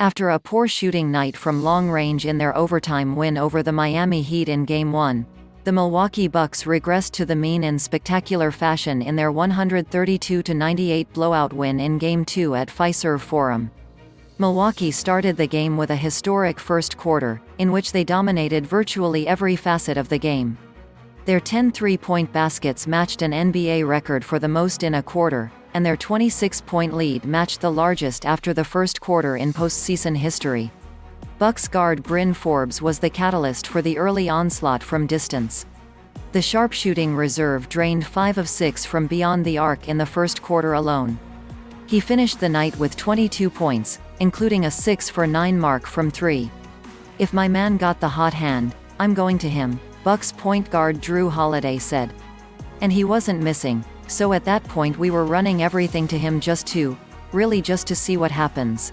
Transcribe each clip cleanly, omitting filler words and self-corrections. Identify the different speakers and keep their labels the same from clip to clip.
Speaker 1: After a poor shooting night from long range in their overtime win over the Miami Heat in Game 1, the Milwaukee Bucks regressed to the mean in spectacular fashion in their 132-98 blowout win in Game 2 at Fiserv Forum. Milwaukee started the game with a historic first quarter, in which they dominated virtually every facet of the game. Their 10 three-point baskets matched an NBA record for the most in a quarter, and their 26-point lead matched the largest after the first quarter in postseason history. Bucks guard Bryn Forbes was the catalyst for the early onslaught from distance. The sharpshooting reserve drained 5 of 6 from beyond the arc in the first quarter alone. He finished the night with 22 points, including a 6-for-9 mark from 3. "If my man got the hot hand, I'm going to him," Bucks point guard Jrue Holiday said. "And he wasn't missing, so at that point we were running everything to him just to see what happens."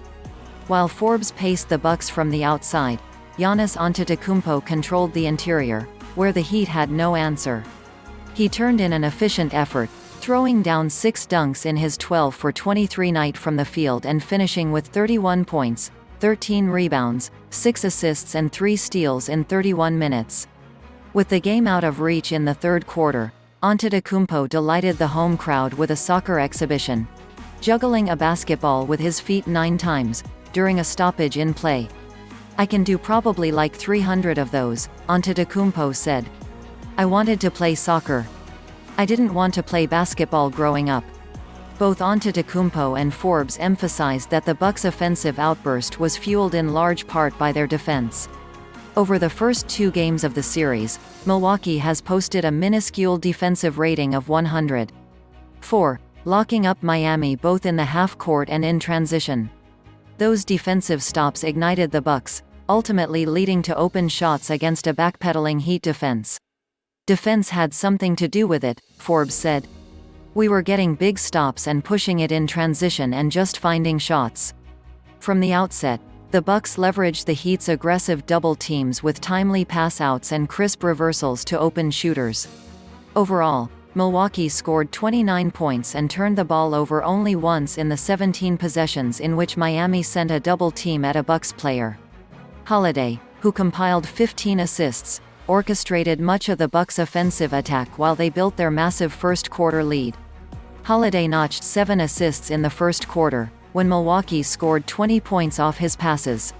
Speaker 1: While Forbes paced the Bucks from the outside, Giannis Antetokounmpo controlled the interior, where the Heat had no answer. He turned in an efficient effort, throwing down 6 dunks in his 12-for-23 night from the field and finishing with 31 points, 13 rebounds, 6 assists and 3 steals in 31 minutes. With the game out of reach in the third quarter, Antetokounmpo delighted the home crowd with a soccer exhibition, juggling a basketball with his feet 9 times, during a stoppage in play. "I can do probably like 300 of those," Antetokounmpo said. "I wanted to play soccer. I didn't want to play basketball growing up." Both Antetokounmpo and Forbes emphasized that the Bucks' offensive outburst was fueled in large part by their defense. Over the first 2 games of the series, Milwaukee has posted a minuscule defensive rating of 104, locking up Miami both in the half-court and in transition. Those defensive stops ignited the Bucks, ultimately leading to open shots against a backpedaling Heat defense. "Defense had something to do with it," Forbes said. "We were getting big stops and pushing it in transition and just finding shots." From the outset, the Bucks leveraged the Heat's aggressive double teams with timely pass-outs and crisp reversals to open shooters. Overall, Milwaukee scored 29 points and turned the ball over only once in the 17 possessions in which Miami sent a double team at a Bucks player. Holiday, who compiled 15 assists, orchestrated much of the Bucks' offensive attack while they built their massive first-quarter lead. Holiday notched 7 assists in the first quarter, when Milwaukee scored 20 points off his passes.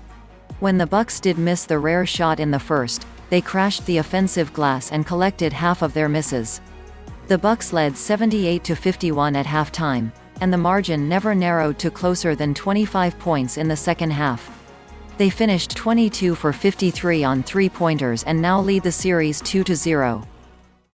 Speaker 1: When the Bucks did miss the rare shot in the first, they crashed the offensive glass and collected half of their misses. The Bucks led 78-51 at halftime, and the margin never narrowed to closer than 25 points in the second half. They finished 22 for 53 on three-pointers and now lead the series 2-0.